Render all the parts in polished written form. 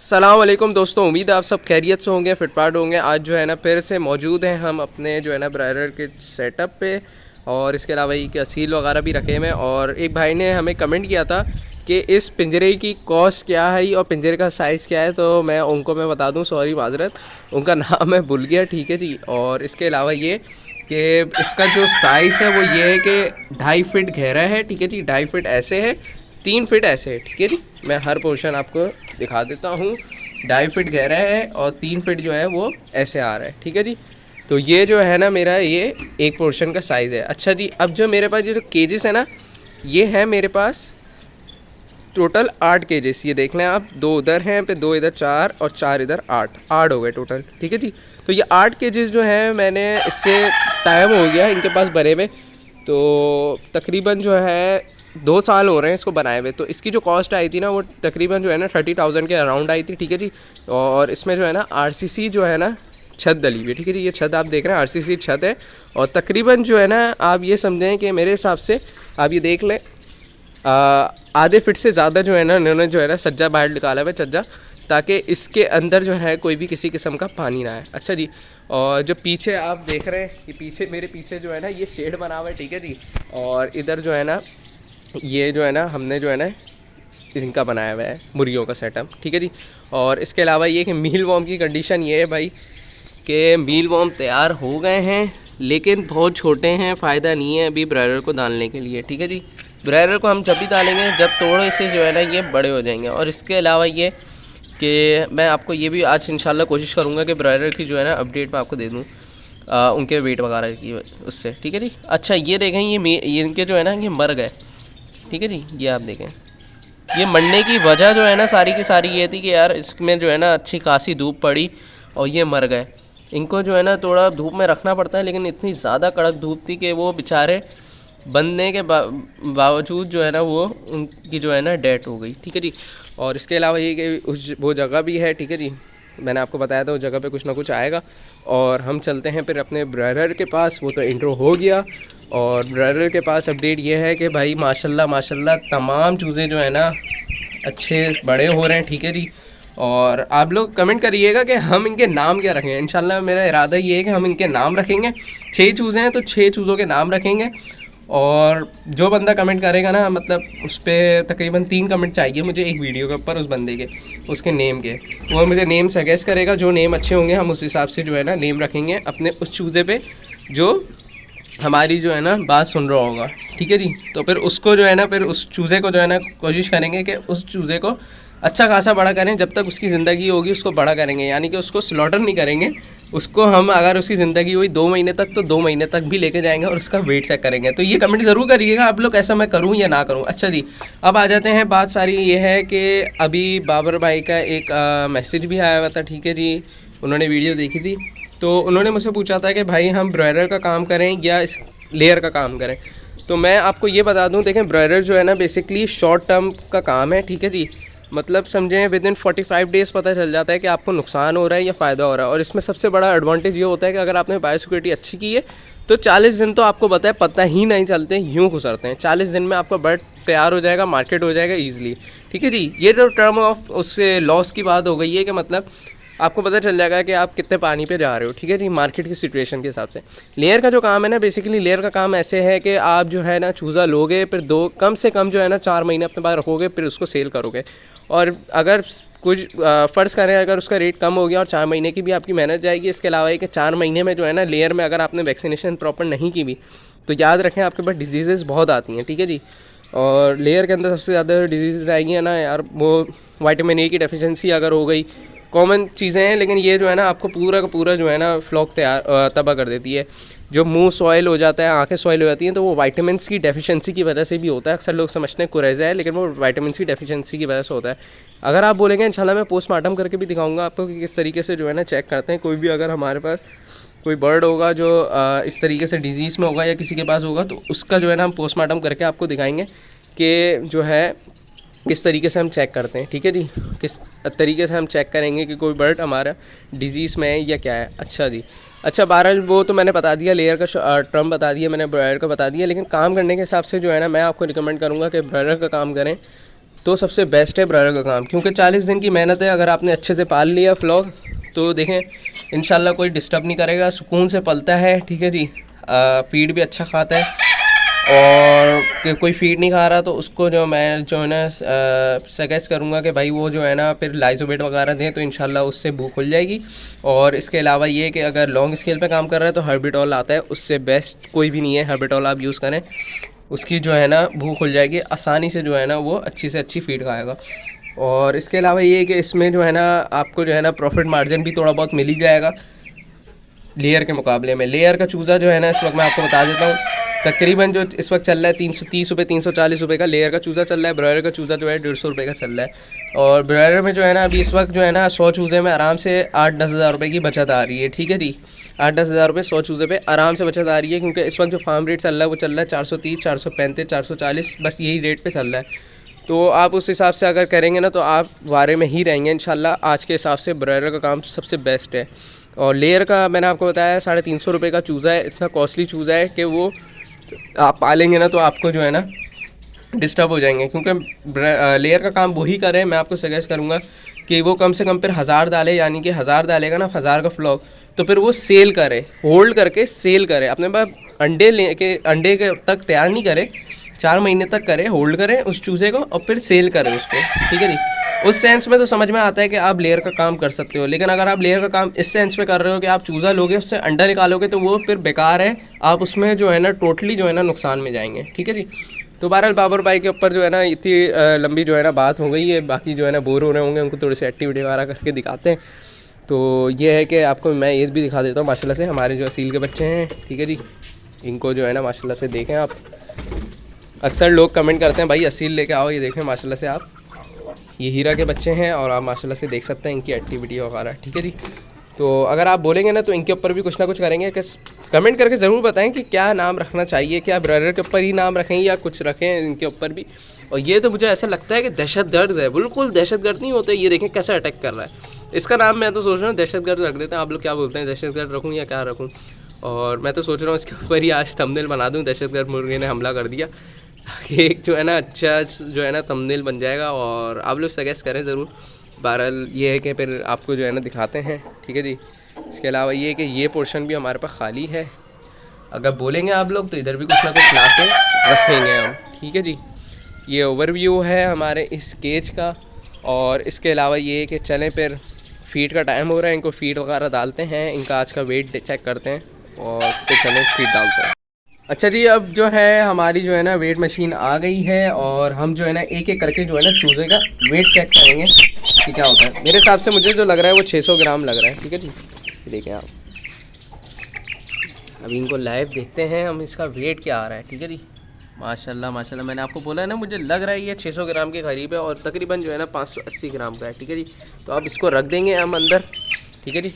अस्सलाम वालेकुम दोस्तों, उम्मीद है आप सब खैरियत से होंगे, फिटफाट होंगे। आज जो है ना फिर से मौजूद हैं हम अपने जो है ना ब्रायलर के सेटअप पे। और इसके अलावा ये कि सील वगैरह भी रखे हुए हैं। और एक भाई ने हमें कमेंट किया था कि इस पिंजरे की कॉस्ट क्या है और पिंजरे का साइज़ क्या है। तो मैं बता दूं, सॉरी माजरत, उनका नाम मैं भूल गया, ठीक है जी। और इसके अलावा ये कि इसका जो साइज़ है वो ये है कि 2.5 फीट गहरा है, ठीक है जी। 2.5 फीट ऐसे है, 3 फीट ऐसे है, ठीक है जी। मैं हर पोर्शन आपको दिखा देता हूँ। 2.5 फीट गहरा है और 3 फीट जो है वो ऐसे आ रहा है, ठीक है जी। तो ये जो है ना मेरा ये एक पोर्शन का साइज़ है। अच्छा जी, अब जो मेरे पास ये जो केजेस है ना, ये है मेरे पास टोटल 8 केजेस। ये देख लें आप, 2 उधर हैं, पे 2 इधर, 4 और 4 इधर, 8 हो गए टोटल, ठीक है जी। तो ये 8 केजेस जो हैं मैंने इससे टाइम हो गया इनके पास बने हुए, तो तकरीबन जो है 2 साल हो रहे हैं इसको बनाए हुए। तो इसकी जो कॉस्ट आई थी ना वो तकरीबन जो है ना 30,000 के अराउंड आई थी, ठीक है जी। और इसमें जो है ना आरसीसी जो है ना छत डली हुई है, ठीक है जी। ये छत आप देख रहे हैं, आरसीसी छत है। और तकरीबन जो है ना आप ये समझें कि मेरे हिसाब से आप ये देख लें, आधे फिट से ज़्यादा जो है ना इन्होंने जो है ना सज्जा बाहर निकाला हुआ है, सज्जा, ताकि इसके अंदर जो है कोई भी किसी किस्म का पानी ना आए। अच्छा जी, और जो पीछे आप देख रहे हैं, ये पीछे मेरे पीछे जो है ना ये शेड बना हुआ है, ठीक है जी। और इधर जो है ना ये जो है ना हमने जो है ना इनका बनाया हुआ है मुर्गियों का सेटअप, ठीक है जी। और इसके अलावा ये कि मील वॉर्म की कंडीशन ये है भाई कि मील वॉर्म तैयार हो गए हैं, लेकिन बहुत छोटे हैं, फ़ायदा नहीं है अभी ब्रायलर को डालने के लिए, ठीक है जी। ब्रायलर को हम जब भी डालेंगे जब थोड़े से जो है ना ये बड़े हो जाएंगे। और इसके अलावा ये कि मैं आपको ये भी आज इंशाल्लाह कोशिश करूँगा कि ब्रायलर की जो है ना अपडेट मैं आपको दे दूँ, उनके वेट वगैरह की उससे, ठीक है जी। अच्छा ये देखें, ये इनके जो है ना ये मर गए, ठीक है जी। ये आप देखें, ये मरने की वजह जो है ना सारी की सारी ये थी कि यार इसमें जो है ना अच्छी खासी धूप पड़ी और ये मर गए। इनको जो है ना थोड़ा धूप में रखना पड़ता है, लेकिन इतनी ज़्यादा कड़क धूप थी कि वो बेचारे बनने के बावजूद जो है ना वो उनकी जो है ना डेथ हो गई, ठीक है जी। और इसके अलावा ये कि वो जगह भी है, ठीक है जी। मैंने आपको बताया था उस जगह पे कुछ ना कुछ आएगा। और हम चलते हैं फिर अपने ब्रदर के पास, वो तो इंट्रो हो गया। और ब्रदर के पास अपडेट ये है कि भाई माशाल्लाह माशाल्लाह तमाम चूज़े जो है ना अच्छे बड़े हो रहे हैं, ठीक है जी। और आप लोग कमेंट करिएगा कि हम इनके नाम क्या रखें। इंशाल्लाह मेरा इरादा ये है कि हम इनके नाम रखेंगे। 6 चूज़े हैं तो 6 चूज़ों के नाम रखेंगे। और जो बंदा कमेंट करेगा ना, मतलब उस पर तकरीबन 3 कमेंट चाहिए मुझे एक वीडियो के ऊपर उस बंदे के, उसके नेम के। वो मुझे नेम सजेस्ट करेगा, जो नेम अच्छे होंगे हम उस हिसाब से जो है ना नेम रखेंगे अपने उस चूज़े पे जो हमारी जो है ना बात सुन रहा होगा, ठीक है जी। तो फिर उसको जो है ना फिर उस चूज़े को जो है ना कोशिश करेंगे कि उस चूज़े को अच्छा खासा बड़ा करें। जब तक उसकी ज़िंदगी होगी उसको बड़ा करेंगे, यानी कि उसको स्लॉटर नहीं करेंगे। उसको हम अगर उसकी ज़िंदगी हुई 2 महीने तक तो 2 महीने तक भी लेके जाएंगे और उसका वेट चेक करेंगे। तो ये कमेंट ज़रूर करिएगा आप लोग, ऐसा मैं करूँ या ना करूँ। अच्छा जी, अब आ जाते हैं, बात सारी ये है कि अभी बाबर भाई का एक मैसेज भी आया हुआ था, ठीक है जी। उन्होंने वीडियो देखी थी तो उन्होंने मुझसे पूछा था कि भाई हम ब्रॉयलर का काम करें या इस लेयर का काम करें। तो मैं आपको ये बता दूं, देखें ब्रॉयलर जो है ना बेसिकली शॉर्ट टर्म का काम है, ठीक है जी। मतलब समझें विद इन 45 डेज़ पता चल जाता है कि आपको नुकसान हो रहा है या फ़ायदा हो रहा है। और इसमें सबसे बड़ा एडवांटेज ये होता है कि अगर आपने बायोसिक्योरिटी अच्छी की है तो 40 दिन तो आपको पता ही नहीं चलते, यूँ गुजरते हैं। 40 दिन में आपका बर्ड तैयार हो जाएगा, मार्केट हो जाएगा ईजिली, ठीक है जी। ये तो टर्म ऑफ उससे लॉस की बात हो गई है कि मतलब आपको पता चल जाएगा कि आप कितने पानी पे जा रहे हो, ठीक है जी, मार्केट की सिचुएशन के हिसाब से। लेयर का जो काम है ना, बेसिकली लेयर का काम ऐसे है कि आप जो है ना चूज़ा लोगे, फिर दो कम से कम जो है ना 4 महीने अपने पास रखोगे, फिर उसको सेल करोगे। और अगर कुछ फ़र्ज़ करें अगर उसका रेट कम हो गया और 4 महीने की भी आपकी मेहनत जाएगी। इसके अलावा ये कि 4 महीने में जो है ना लेयर में अगर आपने वैक्सीनेशन प्रॉपर नहीं की भी तो याद रखें आपके पास डिजीज़ बहुत आती हैं, ठीक है जी। और लेयर के अंदर सबसे ज़्यादा डिजीज़ आएगी है ना यार, वो विटामिन ए की डेफिशिएंसी अगर हो गई, कॉमन चीज़ें हैं, लेकिन ये जो है ना आपको पूरा का पूरा जो है ना फ्लॉक तैयार तबाह कर देती है। जो मुंह सॉइल हो जाता है, आंखें सॉइल हो जाती हैं, तो वो विटामिन्स की डेफिशिएंसी की वजह से भी होता है। अक्सर लोग समझते हैं कुरेज़ा है, लेकिन वो विटामिन्स की डेफिशिएंसी की वजह से होता है। अगर आप बोलेंगे इंशाल्लाह मैं पोस्टमार्टम करके भी दिखाऊंगा आपको कि किस तरीके से जो है ना चेक करते हैं। कोई भी अगर हमारे पास कोई बर्ड होगा जो इस तरीके से डिजीज़ में होगा या किसी के पास होगा, तो उसका जो है ना हम पोस्टमार्टम करके आपको दिखाएंगे कि जो है किस तरीके से हम चेक करते हैं, ठीक है जी। किस तरीके से हम चेक करेंगे कि कोई बर्ड हमारा डिजीज़ में है या क्या है। अच्छा जी, अच्छा बहरहाल वो तो मैंने बता दिया, लेयर का टर्म बता दिया मैंने, ब्रॉयलर का बता दिया। लेकिन काम करने के हिसाब से जो है ना मैं आपको रिकमेंड करूँगा कि ब्रॉयलर का काम करें। तो सबसे बेस्ट है ब्रॉयलर का काम, क्योंकि 40 दिन की मेहनत है। अगर आपने अच्छे से पाल लिया फ्लॉक तो देखें इंशाल्लाह कोई डिस्टर्ब नहीं करेगा, सुकून से पलता है, ठीक है जी। फीड भी अच्छा खाता है, और कोई फीड नहीं खा रहा तो उसको जो मैं जो है ना सजेस्ट करूँगा कि भाई वो जो है ना फिर लाइजोबेट वगैरह दें, तो इंशाल्लाह उससे भूख खुल जाएगी। और इसके अलावा ये कि अगर लॉन्ग स्केल पे काम कर रहा है तो हर्बिटॉल आता है, उससे बेस्ट कोई भी नहीं है। हर्बिटॉल आप यूज़ करें, उसकी जो है ना भूख खुल जाएगी, आसानी से जो है ना वो अच्छी से अच्छी फीड खाएगा। और इसके अलावा ये कि इसमें जो है ना आपको जो है ना प्रॉफिट मार्जिन भी थोड़ा बहुत मिल ही जाएगा लेयर के मुकाबले में। लेयर का चूज़ा जो है ना इस वक्त मैं आपको बता देता हूँ, तकरीबन जो इस वक्त चल रहा है 330 रुपये 340 रुपये का लेयर का चूज़ा चल रहा है। ब्रॉयलर का चूज़ा जो है 150 रुपये का चल रहा है। और ब्रॉयलर में जो है ना अभी इस वक्त जो है ना 100 चूज़े में आराम से 8-10 हज़ार रुपये की बचत आ रही है, ठीक है जी। 8-10 हज़ार रुपये 100 चूज़े पे आराम से बचत आ रही है, क्योंकि इस वक्त जो फार्म रेट चल रहा है वो चल रहा है 430, 435, 440, बस यही रेट पे चल रहा है। तो आप उस हिसाब से अगर करेंगे ना तो आप वारे में ही रहेंगे इंशाल्लाह। आज के हिसाब से ब्रॉयलर का काम सबसे बेस्ट है। और लेयर का मैंने आपको बताया 350 रुपये का चूज़ा है, इतना कॉस्टली चूज़ा है कि वो आप पालेंगे ना तो आपको जो है ना डिस्टर्ब हो जाएंगे, क्योंकि लेयर का काम वही करे। मैं आपको सजेस्ट करूँगा कि वो कम से कम फिर 1000 डाले, यानी कि 1000 डालेगा ना 1000 का फ्लॉक, तो फिर वो सेल करे, होल्ड करके सेल करे। अपने पास अंडे के तक तैयार नहीं करे, 4 महीने तक करे, होल्ड करें उस चूज़े को और फिर सेल करें उसको, ठीक है जी। उस सेंस में तो समझ में आता है कि आप लेयर का काम कर सकते हो। लेकिन अगर आप लेयर का काम इस सेंस में कर रहे हो कि आप चूज़ा लोगे उससे अंडा निकालोगे तो वो फिर बेकार है, आप उसमें जो है ना टोटली जो है ना नुकसान में जाएंगे, ठीक है जी। तो बहरहाल बाबर भाई के ऊपर जो है ना इतनी लंबी जो है ना बात हो गई है। बाकी जो है ना बोर हो रहे होंगे, उनको थोड़ी सी एक्टिविटी वगैरह करके दिखाते हैं। तो ये है कि आपको मैं ये भी दिखा देता हूँ माशाल्लाह से हमारे जो असील के बच्चे हैं, ठीक है जी। इनको जो है ना माशाल्लाह से देखें आप। अक्सर लोग कमेंट करते हैं भाई असील लेके आओ, ये देखें माशाल्लाह से आप, ये हीरा के बच्चे हैं और आप माशाल्लाह से देख सकते हैं इनकी एक्टिविटी वगैरह, ठीक है जी। तो अगर आप बोलेंगे ना तो इनके ऊपर भी कुछ ना कुछ करेंगे। कि कमेंट करके ज़रूर बताएं कि क्या नाम रखना चाहिए, क्या ब्रॉयलर के ऊपर ही नाम रखें या कुछ रखें इनके ऊपर भी। और ये तो मुझे ऐसा लगता है कि दहशतगर्द है, बिल्कुल दहशतगर्द नहीं होते। ये देखें कैसे अटैक कर रहा है। इसका नाम मैं तो सोच रहा हूँ दहशतगर्द रख देते हैं। आप लोग क्या बोलते हैं, दहशतगर्द रखूँ या क्या रखूँ? और मैं तो सोच रहा हूँ इसके ऊपर ही आज थंबनेल बना दूँ, दहशतगर्द मुर्गे ने हमला कर दिया। एक जो है ना अच्छा जो है ना थंबनेल बन जाएगा। और आप लोग सजेस्ट करें ज़रूर। बहरहाल ये है कि फिर आपको जो है ना दिखाते हैं, ठीक है जी। इसके अलावा ये है कि ये पोर्शन भी हमारे पास खाली है, अगर बोलेंगे आप लोग तो इधर भी कुछ ना कुछ ला के रखेंगे हम, ठीक है जी। ये ओवरव्यू है हमारे इस केज का। और इसके अलावा ये है कि चलें फिर फीड का टाइम हो रहा है, इनको फीड वगैरह डालते हैं, इनका आज का वेट चेक करते हैं और फिर चलें फीड डालते हैं। अच्छा जी, अब जो है हमारी जो है ना वेट मशीन आ गई है और हम जो है ना एक एक करके जो है ना चूज़े का वेट चेक करेंगे कि क्या होता है। मेरे हिसाब से मुझे जो लग रहा है वो 600 ग्राम लग रहा है, ठीक है जी। देखें आप, अभी इनको लाइव देखते हैं हम, इसका वेट क्या आ रहा है, ठीक है जी। माशाल्लाह माशाल्लाह, मैंने आपको बोला है ना, मुझे लग रहा है ये 600 ग्राम के करीब है और तकरीबन जो है ना 580 ग्राम का है, ठीक है जी। तो अब इसको रख देंगे हम अंदर, ठीक है जी।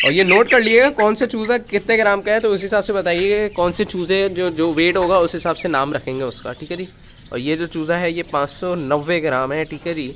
और ये नोट कर लिएगा कौन से चूज़ा कितने ग्राम का है, तो उस हिसाब से बताइए कौन से चूज़े जो वेट होगा उस हिसाब से नाम रखेंगे उसका, ठीक है जी। और ये जो चूज़ा है ये 590 ग्राम है, ठीक है जी।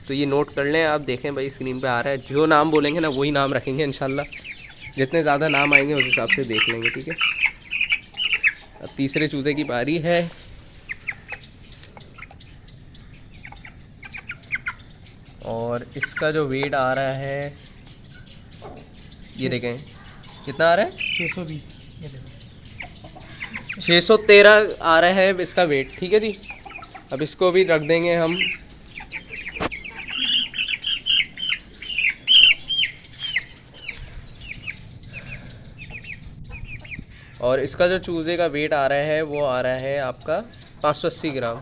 तो ये नोट कर लें आप, देखें भाई स्क्रीन पे आ रहा है, जो नाम बोलेंगे ना वही नाम रखेंगे इंशाल्लाह। जितने ज़्यादा नाम आएंगे उस हिसाब से देख लेंगे, ठीक है। अब तीसरे चूज़े की बारी है। और इसका जो वेट आ रहा है ये देखें कितना आ रहा है, 620, 613 आ रहा है इसका वेट, ठीक है जी। अब इसको भी रख देंगे हम। और इसका जो चूज़े का वेट आ रहा है वो आ रहा है आपका 580 ग्राम।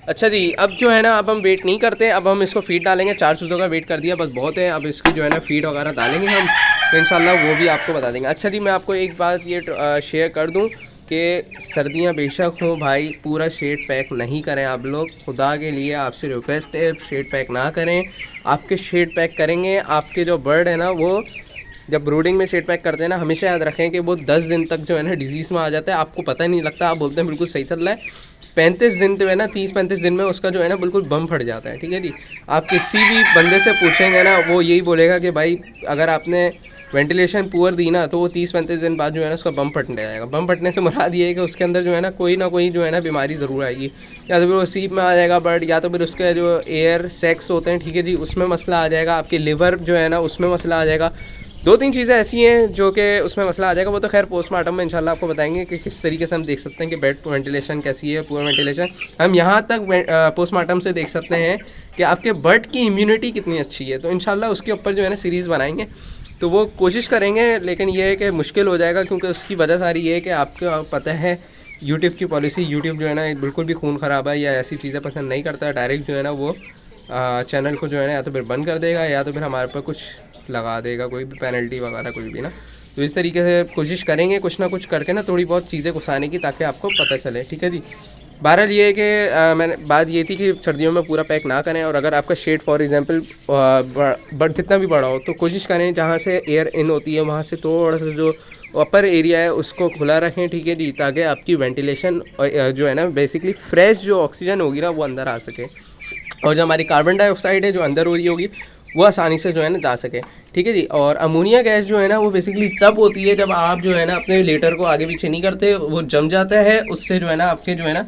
अच्छा जी, अब जो है ना अब हम वेट नहीं करते, अब हम इसको फीड डालेंगे। 4 चूज़ों का वेट कर दिया बस बहुत है। अब इसकी जो है ना फीड वगैरह डालेंगे हम, तो इंशाल्लाह वो भी आपको बता देंगे। अच्छा जी, मैं आपको एक बात ये शेयर कर दूं कि सर्दियां बेशक हो भाई, पूरा शेड पैक नहीं करें आप लोग, खुदा के लिए आपसे रिक्वेस्ट है, शेड पैक ना करें। आपके शेड पैक करेंगे, आपके जो बर्ड है ना वो जब ब्रूडिंग में शेड पैक करते हैं ना, हमेशा याद रखें कि वो 10 दिन तक जो है ना डिजीज़ में आ जाता है, आपको पता ही नहीं लगता, आप बोलते हैं बिल्कुल सही चल रहा है। 35 दिन जो है ना, 30-35 दिन में उसका जो है ना बिल्कुल बम फट जाता है, ठीक है जी। आप किसी भी बंदे से पूछेंगे ना वो यही बोलेगा कि भाई अगर आपने वेंटिलेशन पुअर दी ना तो वो 30-35 दिन बाद जो है ना उसका बम फटने जाएगा। बम फटने से मुराद ये है कि उसके अंदर जो है ना कोई जो है ना बीमारी ज़रूर आएगी, या तो फिर वो सीप में आ जाएगा बर्ड, या तो फिर उसके जो एयर सेक्स होते हैं, ठीक है जी, उसमें मसला आ जाएगा, आपके लिवर जो है ना उसमें मसला आ जाएगा। 2-3 चीज़ें ऐसी हैं जो कि उसमें मसला आ जाएगा। वो तो खैर पोस्टमार्टम में इंशाल्लाह आपको बताएंगे कि किस तरीके से हम देख सकते हैं कि बेड वेंटिलेशन कैसी है, पूरा वेंटिलेशन। हम यहाँ तक पोस्टमार्टम से देख सकते हैं कि आपके बर्ड की इम्यूनिटी कितनी अच्छी है। तो इंशाल्लाह उसके ऊपर जो है ना सीरीज़ बनाएंगे, तो वो कोशिश करेंगे, लेकिन ये है कि मुश्किल हो जाएगा, क्योंकि उसकी वजह सारी ये है कि आपको पता है यूट्यूब की पॉलिसी, यूट्यूब जो है ना बिल्कुल भी खून ख़राब है या ऐसी चीज़ें पसंद नहीं करता है। डायरेक्ट जो है ना वो चैनल को जो है ना या तो फिर बंद कर देगा या तो फिर हमारे पर कुछ लगा देगा, कोई भी पेनल्टी वगैरह कुछ भी ना। तो इस तरीके से कोशिश करेंगे कुछ ना कुछ करके ना थोड़ी बहुत चीज़ें घुसाने की, ताकि आपको पता चले, ठीक है जी। बहरहाल ये है कि मैंने बात ये थी कि सर्दियों में पूरा पैक ना करें, और अगर आपका शेड फॉर एग्जांपल बड़ जितना भी बड़ा हो तो कोशिश करें जहाँ से एयर इन होती है वहाँ से थोड़ा सा जो अपर एरिया है उसको खुला रखें, ठीक है जी, ताकि आपकी वेंटिलेशन जो है ना बेसिकली फ्रेश जो ऑक्सीजन होगी ना वो अंदर आ सके, और जो हमारी कार्बन डाइऑक्साइड है जो अंदर हो रही होगी वो आसानी से जो है ना जा सके, ठीक है जी। और अमोनिया गैस जो है ना वो बेसिकली तब होती है जब आप जो है ना अपने लीटर को आगे पीछे नहीं करते, वो जम जाता है, उससे जो है ना आपके जो है ना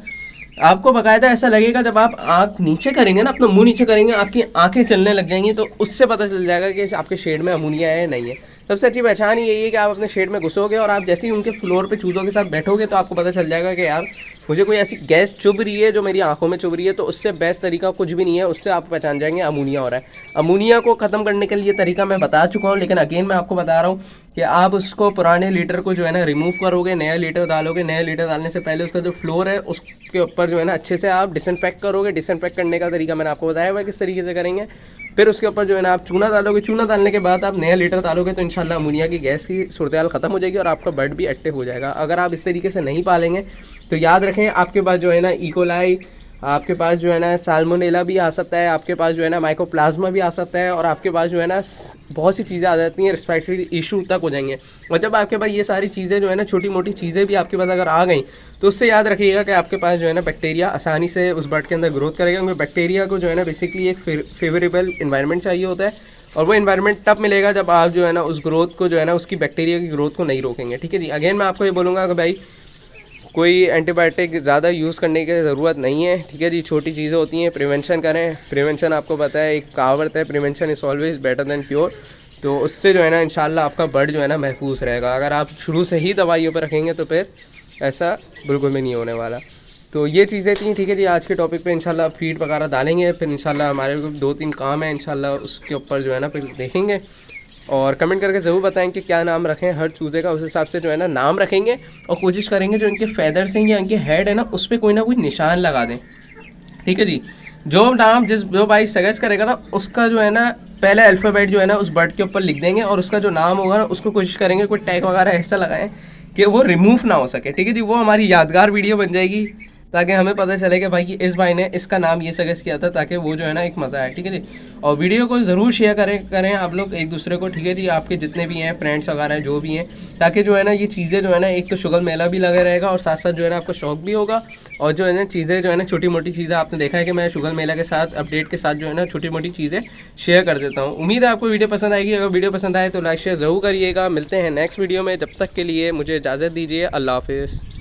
आपको बाकायदा ऐसा लगेगा जब आप आँख नीचे करेंगे ना, अपना मुंह नीचे करेंगे, आपकी आंखें चलने लग जाएंगी, तो उससे पता चल जाएगा कि आपके शेड में अमोनिया है नहीं है। सबसे अच्छी पहचान यही है कि आप अपने शेड में घुसोगे और आप जैसे ही उनके फ्लोर पे चूज़ों के साथ बैठोगे तो आपको पता चल जाएगा कि यार मुझे कोई ऐसी गैस चुभ रही है जो मेरी आंखों में चुभ रही है। तो उससे बेस्ट तरीका कुछ भी नहीं है, उससे आप पहचान जाएंगे अमोनिया हो रहा है। अमोनिया को ख़त्म करने के लिए तरीका मैं बता चुका हूँ, लेकिन अगेन मैं आपको बता रहा हूँ कि आप उसको पुराने लीटर को जो है ना रिमूव करोगे, नया लीटर डालोगे। नया लीटर डालने से पहले उसका जो फ्लोर है उसके ऊपर जो है ना अच्छे से आप डिसइंफेक्ट करोगे। डिसइंफेक्ट करने का तरीका मैंने आपको बताया हुआ है किस तरीके से करेंगे। फिर उसके ऊपर जो है ना आप चूना डालोगे, चूना डालने के बाद आप नया लीटर डालोगे, तो इंशाल्लाह अमोनिया की गैस की सूरत ख़त्म हो जाएगी और आपका बर्ड भी एक्टिव हो जाएगा। अगर आप इस तरीके से नहीं पालेंगे तो याद रखें आपके पास जो है ना इकोलाई, आपके पास जो है ना साल्मोनेला भी आ सकता है, आपके पास जो है ना माइकोप्लाज्मा भी आ सकता है, और आपके पास जो है ना बहुत सी चीज़ें आ जाती हैं, रिस्पिरेटरी इशू तक हो जाएंगे। और जब आपके पास ये सारी चीज़ें जो है ना छोटी मोटी चीज़ें भी आपके पास अगर आ गई तो उससे याद रखिएगा कि आपके पास जो है ना बैक्टीरिया आसानी से उस बर्ड के अंदर ग्रोथ करेगा, क्योंकि बैक्टीरिया को जो है ना बेसिकली एक फेवरेबल इन्वायरमेंट चाहिए होता है, और वो इन्वायरमेंट तब मिलेगा जब आप जो है ना उस ग्रोथ को जो है ना उसकी बैक्टीरिया की ग्रोथ को नहीं रोकेंगे, ठीक है जी। अगेन मैं आपको ये बोलूँगा कि भाई कोई एंटीबायोटिक ज़्यादा यूज़ करने की ज़रूरत नहीं है, ठीक है जी। छोटी चीज़ें होती हैं, प्रिवेंशन करें। प्रिवेंशन आपको पता है एक कहावत है, prevention is always better than cure. तो उससे जो है ना इंशाल्लाह आपका बर्ड जो है ना महफूज रहेगा। अगर आप शुरू से ही दवाइयों पर रखेंगे तो फिर ऐसा बिल्कुल भी नहीं होने वाला। तो ये चीज़ें थी, ठीक है जी। आज के टॉपिक पे इंशाल्लाह फीड वगैरह डालेंगे, फिर इंशाल्लाह हमारे को 2-3 काम है, इंशाल्लाह उसके ऊपर जो है ना फिर देखेंगे। और कमेंट करके ज़रूर बताएं कि क्या नाम रखें हर चूज़े का, उस हिसाब से जो है ना नाम रखेंगे, और कोशिश करेंगे जो इनके फैदर्स हैं या इनके हेड है ना उस पर कोई ना कोई निशान लगा दें, ठीक है जी। जो भाई सजेस्ट करेगा ना उसका जो है ना पहले अल्फ़ाबेट जो है ना उस बर्ड के ऊपर लिख देंगे, और उसका जो नाम होगा ना उसको कोशिश करेंगे कोई टैग वगैरह ऐसा लगाएं कि वो रिमूव ना हो सके, ठीक है जी। वो हमारी यादगार वीडियो बन जाएगी, ताकि हमें पता चले कि भाई कि इस भाई ने इसका नाम ये सजेस्ट किया था, ताकि वो जो है ना एक मज़ा आए, ठीक है जी। और वीडियो को ज़रूर शेयर करें आप लोग एक दूसरे को, ठीक है जी, आपके जितने भी हैं फ्रेंड्स वगैरह जो भी हैं, ताकि जो है ना ये चीज़ें जो है ना एक तो शुगर मेला भी लगा रहेगा और साथ साथ जो है ना आपको शौक भी होगा। और जो है ना चीज़ें जो है ना छोटी मोटी चीज़ें आपने देखा है कि मैं शुगर मेला के साथ अपडेट के साथ जो है ना छोटी मोटी चीज़ें शेयर कर देता हूँ। उम्मीद है आपको वीडियो पसंद आएगी। अगर वीडियो पसंद आए तो लाइक शेयर ज़रूर करिएगा। मिलते हैं नेक्स्ट वीडियो में, जब तक के लिए मुझे इजाज़त दीजिए। अल्लाह हाफिज़।